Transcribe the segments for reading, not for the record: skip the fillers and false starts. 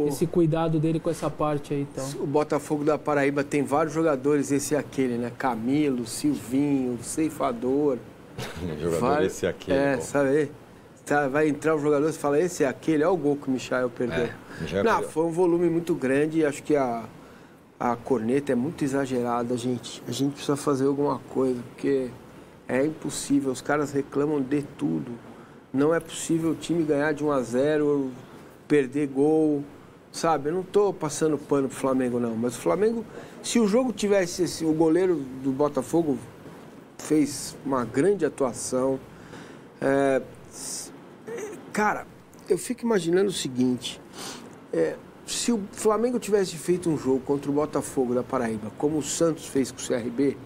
esse cuidado dele com essa parte aí, então. O Botafogo da Paraíba tem vários jogadores, esse e aquele, né? Camilo, Silvinho, Ceifador. Jogador esse e aquele. Sabe? Vai entrar o jogador e fala, esse é aquele, olha o gol que o Michael perdeu. Não, foi um volume muito grande e acho que a corneta é muito exagerada, gente. A gente precisa fazer alguma coisa, porque é impossível. Os caras reclamam de tudo. Não é possível o time ganhar de 1-0, perder gol, sabe? Eu não estou passando pano pro Flamengo, não. Mas o Flamengo, se o jogo tivesse... o goleiro do Botafogo fez uma grande atuação. Cara, eu fico imaginando o seguinte. Se o Flamengo tivesse feito um jogo contra o Botafogo da Paraíba, como o Santos fez com o CRB,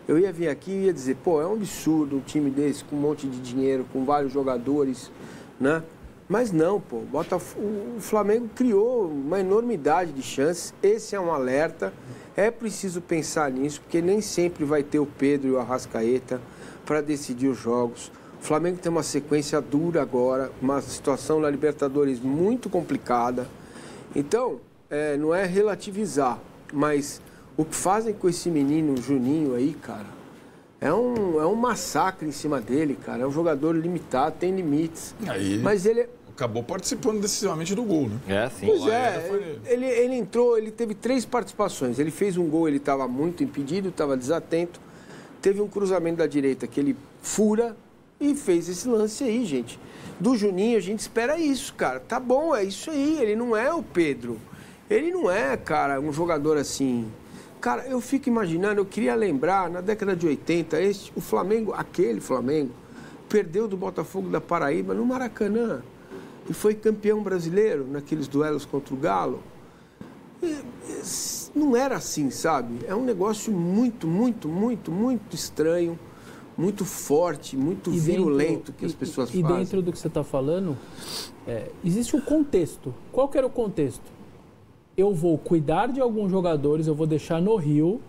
eu ia vir aqui e ia dizer, pô, é um absurdo um time desse, com um monte de dinheiro, com vários jogadores, né? Mas não, pô, o Flamengo criou uma enormidade de chances, esse é um alerta, é preciso pensar nisso, porque nem sempre vai ter o Pedro e o Arrascaeta para decidir os jogos. O Flamengo tem uma sequência dura agora, uma situação na Libertadores muito complicada. Então, não é relativizar, mas o que fazem com esse menino Juninho aí, cara, é um massacre em cima dele, cara. É um jogador limitado, tem limites. Aí, mas ele acabou participando decisivamente do gol, né? Sim. Pois ele entrou, ele teve 3 participações. Ele fez um gol, ele estava muito impedido, estava desatento. Teve um cruzamento da direita que ele fura e fez esse lance aí, gente. Do Juninho, a gente espera isso, cara. Tá bom, é isso aí. Ele não é o Pedro. Ele não é, cara, um jogador assim. Cara, eu fico imaginando, eu queria lembrar, na década de 80, o Flamengo, aquele Flamengo, perdeu do Botafogo da Paraíba no Maracanã. E foi campeão brasileiro naqueles duelos contra o Galo. Não era assim, sabe? É um negócio muito, muito, muito, muito estranho. Muito forte, muito virulento que as pessoas fazem. E dentro do que você está falando, existe um contexto. Qual que era o contexto? Eu vou cuidar de alguns jogadores, eu vou deixar no Rio,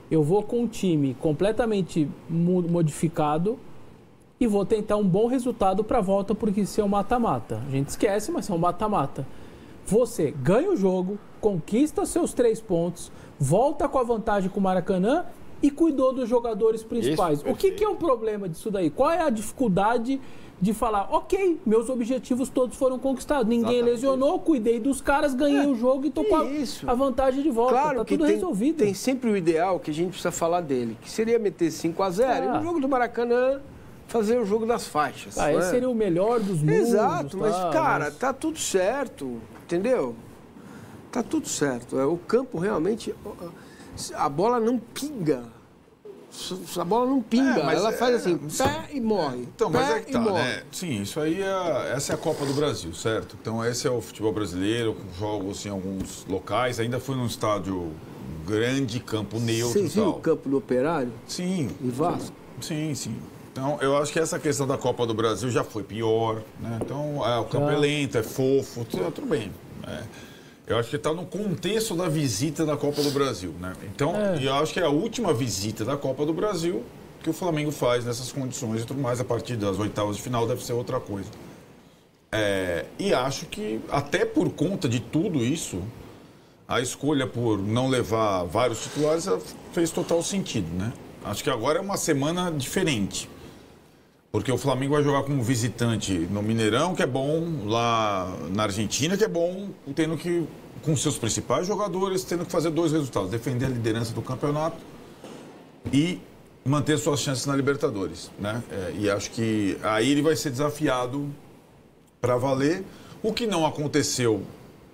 eu vou com um time completamente modificado e vou tentar um bom resultado para a volta, porque isso é um mata-mata. A gente esquece, mas é um mata-mata. Você ganha o jogo, conquista seus 3 pontos, volta com a vantagem com o Maracanã e cuidou dos jogadores principais. O que é o problema disso daí? Qual é a dificuldade de falar, ok, meus objetivos todos foram conquistados, ninguém lesionou, cuidei dos caras, ganhei o jogo e tô com a vantagem de volta. Claro, tá tudo resolvido. Tem sempre o ideal que a gente precisa falar dele, que seria meter 5-0 e no jogo do Maracanã fazer o jogo das faixas. Esse seria o melhor dos mundos. Exato, mas cara, tá tudo certo, entendeu? Tá tudo certo. O campo realmente... A bola não pinga. A bola não pinga. Ela faz assim, pé e morre. Então, mas é que tá, né? Sim, isso aí essa é a Copa do Brasil, certo? Então, esse é o futebol brasileiro, com jogos em alguns locais. Ainda foi num estádio grande, campo neutro. Você viu o campo do Operário? Sim. E Vasco? Sim. Então, eu acho que essa questão da Copa do Brasil já foi pior, né? Então, o campo é lento, é fofo, tudo bem. Eu acho que está no contexto da visita da Copa do Brasil, né? Então, eu acho que é a última visita da Copa do Brasil que o Flamengo faz nessas condições e tudo mais. A partir das oitavas de final deve ser outra coisa. E acho que, até por conta de tudo isso, a escolha por não levar vários titulares fez total sentido, né? Acho que agora é uma semana diferente. Porque o Flamengo vai jogar como visitante no Mineirão, que é bom, lá na Argentina, que é bom, com seus principais jogadores, tendo que fazer 2 resultados: defender a liderança do campeonato e manter suas chances na Libertadores, né? E acho que aí ele vai ser desafiado para valer. O que não aconteceu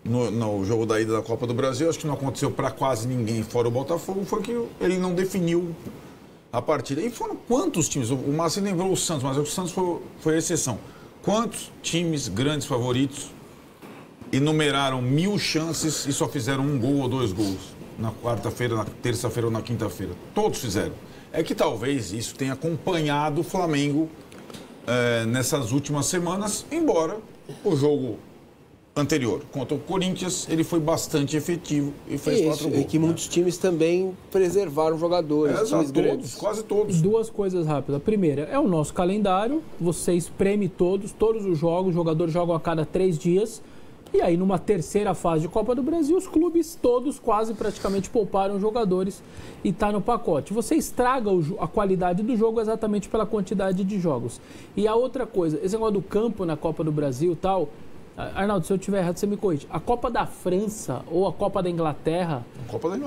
no jogo da ida da Copa do Brasil, acho que não aconteceu para quase ninguém fora o Botafogo, foi que ele não definiu a partida. E foram quantos times? O Márcio lembrou o Santos, mas o Santos foi a exceção. Quantos times grandes favoritos enumeraram 1000 chances e só fizeram 1 gol ou 2 gols na quarta-feira, na terça-feira ou na quinta-feira? Todos fizeram. É que talvez isso tenha acompanhado o Flamengo nessas últimas semanas, embora o jogo anterior contra o Corinthians, ele foi bastante efetivo e fez 4 gols. E que muitos times também preservaram jogadores. Quase todos. 2 coisas rápidas. A primeira, é o nosso calendário, você espreme todos os jogos, os jogadores jogam a cada 3 dias. E aí, numa terceira fase de Copa do Brasil, os clubes todos quase praticamente pouparam jogadores e está no pacote. Você estraga a qualidade do jogo exatamente pela quantidade de jogos. E a outra coisa, esse negócio do campo na Copa do Brasil e tal... Arnaldo, se eu estiver errado, você me corrige. A Copa da França ou a Copa da Inglaterra,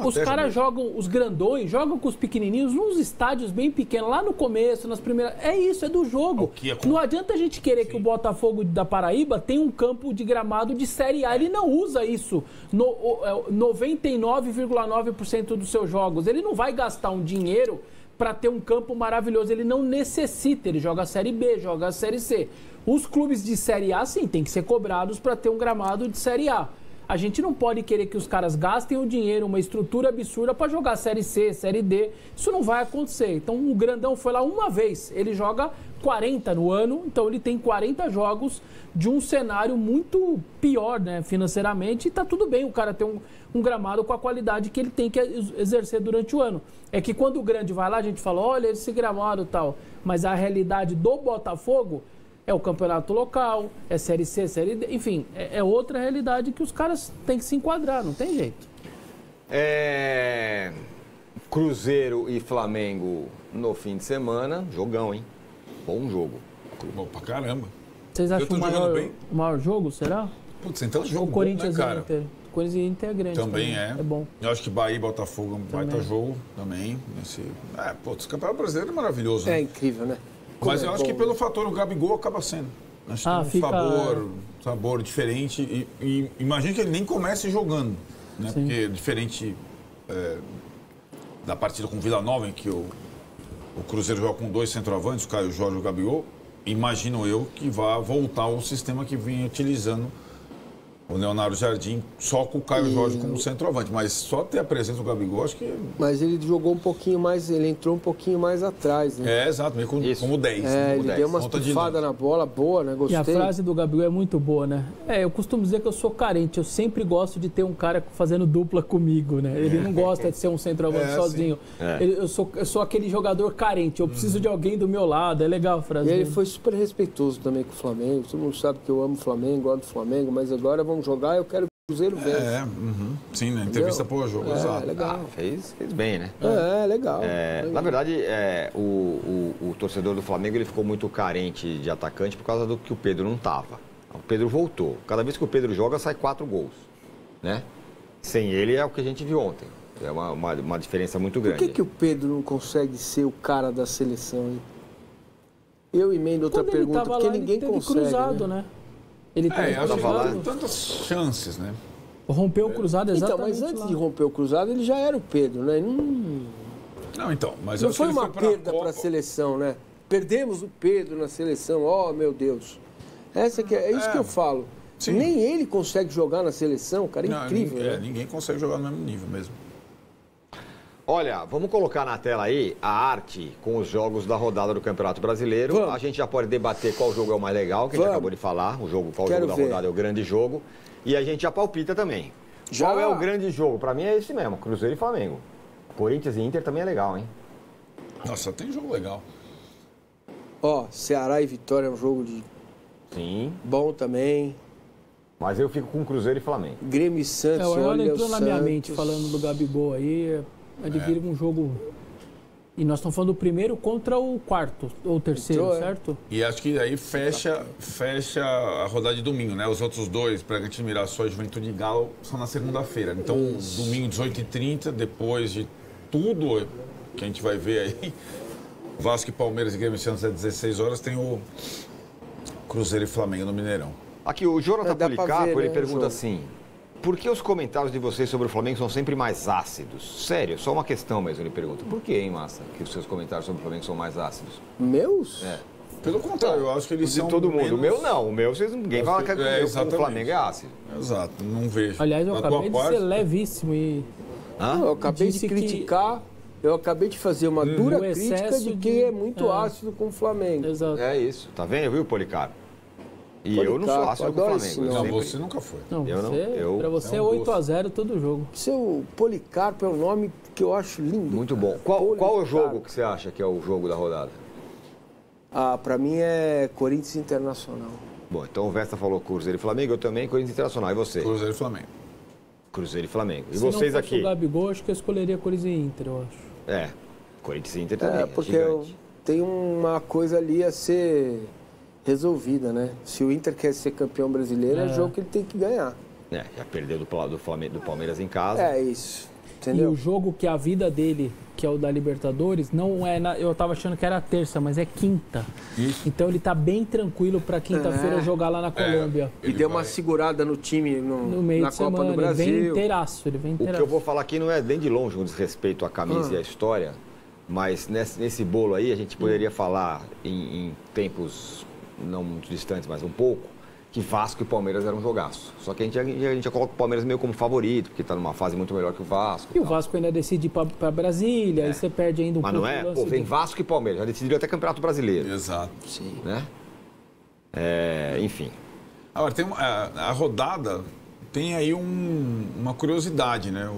os caras jogam, os grandões, jogam com os pequenininhos nos estádios bem pequenos, lá no começo, nas primeiras... É isso, é do jogo. Não adianta a gente querer que o Botafogo da Paraíba tenha um campo de gramado de Série A. Ele não usa isso 99,9% dos seus jogos. Ele não vai gastar um dinheiro para ter um campo maravilhoso. Ele não necessita. Ele joga a Série B, joga a Série C. Os clubes de Série A, sim, tem que ser cobrados para ter um gramado de Série A. A gente não pode querer que os caras gastem o dinheiro, uma estrutura absurda para jogar Série C, Série D. Isso não vai acontecer. Então, o Grandão foi lá uma vez. Ele joga 40 no ano, então ele tem 40 jogos de um cenário muito pior, né, financeiramente. E tá tudo bem o cara ter um gramado com a qualidade que ele tem que exercer durante o ano. É que quando o grande vai lá, a gente fala, olha esse gramado e tal. Mas a realidade do Botafogo... É o campeonato local, é Série C, Série D, enfim, é outra realidade que os caras têm que se enquadrar, não tem jeito. Cruzeiro e Flamengo no fim de semana, jogão, hein? Bom jogo. Bom pra caramba. Vocês acham o maior jogo, será? Putz, então jogo o Corinthians bom, né, cara? Inter. Corinthians e Inter é grande. Também é bom. Eu acho que Bahia e Botafogo vai estar jogo também. O Campeonato Brasileiro é maravilhoso, né? É incrível, né? Mas eu acho que pelo fator o Gabigol acaba sendo. Acho que tem um sabor diferente. E imagino que ele nem comece jogando, né? Sim. Porque diferente da partida com o Vila Nova, em que o Cruzeiro joga com 2 centroavantes, o Caio Jorge e o Gabigol, imagino eu que vai voltar ao sistema que vinha utilizando o Leonardo Jardim, só com o Caio Jorge como centroavante, mas só ter a presença do Gabigol, acho que... Mas ele jogou um pouquinho mais, ele entrou um pouquinho mais atrás, né? Exato, meio como 10. Ele 10. Deu uma pifada na bola boa, né? Gostei. E a frase do Gabigol é muito boa, né? Eu costumo dizer que eu sou carente, eu sempre gosto de ter um cara fazendo dupla comigo, né? Ele não gosta de ser um centroavante sozinho. Eu sou aquele jogador carente, eu preciso de alguém do meu lado, é legal a frase. E ele foi super respeitoso também com o Flamengo, todo mundo sabe que eu amo o Flamengo, gosto do Flamengo, mas agora vamos jogar, eu quero que o Cruzeiro vença. Sim, né? Entrevista pós-jogo, exato. Legal. Fez bem, né? Legal. Na verdade, o torcedor do Flamengo ele ficou muito carente de atacante por causa do que o Pedro não estava. O Pedro voltou. Cada vez que o Pedro joga, sai 4 gols. Né? Sem ele é o que a gente viu ontem. É uma diferença muito grande. Por que o Pedro não consegue ser o cara da seleção? Hein? Eu emendo outra pergunta, porque ninguém consegue. Cruzado, né? Ele tem tantas chances, né? Rompeu o cruzado exatamente. Então, mas antes de romper o cruzado, ele já era o Pedro, né? Não, então, mas não foi uma perda para a seleção, né? Perdemos o Pedro na seleção, meu Deus. É isso que eu falo. Sim. Nem ele consegue jogar na seleção, cara, é incrível. Né? Ninguém consegue jogar no mesmo nível mesmo. Olha, vamos colocar na tela aí a arte com os jogos da rodada do Campeonato Brasileiro. Vamos. A gente já pode debater qual jogo é o mais legal, que a gente acabou de falar. Qual jogo da rodada é o grande jogo. E a gente já palpita também. Qual é o grande jogo? Pra mim é esse mesmo, Cruzeiro e Flamengo. Corinthians e Inter também é legal, hein? Nossa, tem jogo legal. Ceará e Vitória é um jogo bom também. Mas eu fico com Cruzeiro e Flamengo. Grêmio e Santos, olha entrou na minha mente falando do Gabigol aí. Adquire um jogo... E nós estamos falando do primeiro contra o quarto, ou o terceiro, certo? E acho que aí fecha a rodada de domingo, né? Os outros dois, Bragantino, Mirassol e Juventude e Galo, são na segunda-feira. Então, domingo, 18h30, depois de tudo que a gente vai ver aí, Vasco e Palmeiras e Grêmio e Santos às 16 horas, tem o Cruzeiro e Flamengo no Mineirão. Aqui, o Jonathan Policarpo, ele pergunta assim... Por que os comentários de vocês sobre o Flamengo são sempre mais ácidos? Sério, só uma questão mesmo, ele pergunta. Por que, hein, Massa, que os seus comentários sobre o Flamengo são mais ácidos? Meus? Pelo contrário, eu acho que eles são todo mundo. Menos... O meu não, o meu ninguém fala que o Flamengo é ácido. Exato, não vejo. Aliás, eu acabei de ser levíssimo e... Eu acabei de criticar, eu acabei de fazer uma dura crítica de quem é muito ácido com o Flamengo. Exato. É isso, tá vendo, viu, Policarpo? E eu não sou ácido com o Flamengo. Não, você nunca foi. Pra você é 8-0 todo jogo. Seu Policarpo é um nome que eu acho lindo. Muito bom. Qual é o jogo que você acha que é o jogo da rodada? Pra mim é Corinthians Internacional. Bom, então o Vesta falou Cruzeiro e Flamengo, eu também, Corinthians Internacional. E você? Cruzeiro e Flamengo. Cruzeiro e Flamengo. E Se vocês não fosse aqui? o Gabigol, acho que eu escolheria Corinthians e Inter, eu acho. Corinthians e Inter também. Porque tem uma coisa ali a ser resolvida, né? Se o Inter quer ser campeão brasileiro, é jogo que ele tem que ganhar. Já perdeu do Palmeiras em casa. É isso. Entendeu? E o jogo que a vida dele, que é o da Libertadores, não é... eu tava achando que era terça, mas é quinta. Isso. Então ele tá bem tranquilo pra quinta-feira jogar lá na Colômbia. E deu uma segurada no time No meio na de Copa semana, do Brasil. ele vem inteiraço. O que eu vou falar aqui não é nem de longe um desrespeito à camisa e à história, mas nesse bolo aí a gente poderia falar em tempos não muito distantes, mas um pouco, que Vasco e Palmeiras eram um jogaço. Só que a gente já coloca o Palmeiras meio como favorito, porque está numa fase muito melhor que o Vasco. E o Vasco ainda decide ir para Brasília, aí você perde ainda um pouco. Mas não é? Pô, vem Vasco e Palmeiras, já decidiram até Campeonato Brasileiro. Exato. Sim. Né? Enfim. Agora, a rodada tem aí uma curiosidade, né?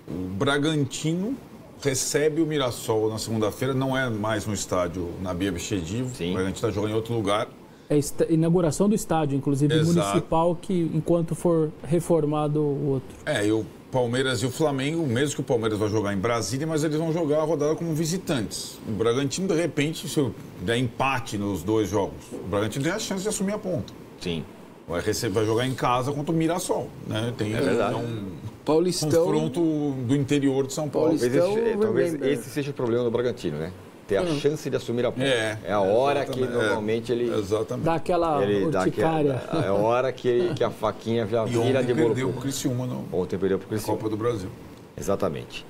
O Bragantino recebe o Mirassol na segunda-feira, não é mais no estádio Nabia Bichedivo. O Bragantino está jogando em outro lugar. É a inauguração do estádio, inclusive municipal, que enquanto for reformado o outro. E o Palmeiras e o Flamengo, mesmo que o Palmeiras vai jogar em Brasília, mas eles vão jogar a rodada como visitantes. O Bragantino, de repente, se der empate nos dois jogos, o Bragantino tem a chance de assumir a ponta. Sim. Vai jogar em casa contra o Mirassol, né? Tem um Paulistão, confronto do interior de São Paulo. Talvez esse seja o problema do Bragantino, né? Ter a chance de assumir a ponta. É a hora que normalmente ele... Exatamente. Dá aquela urticária. É a hora que a faquinha já vira de bolo. Ontem perdeu pro Criciúma Ontem perdeu pro Criciúma. Copa do Brasil. Exatamente.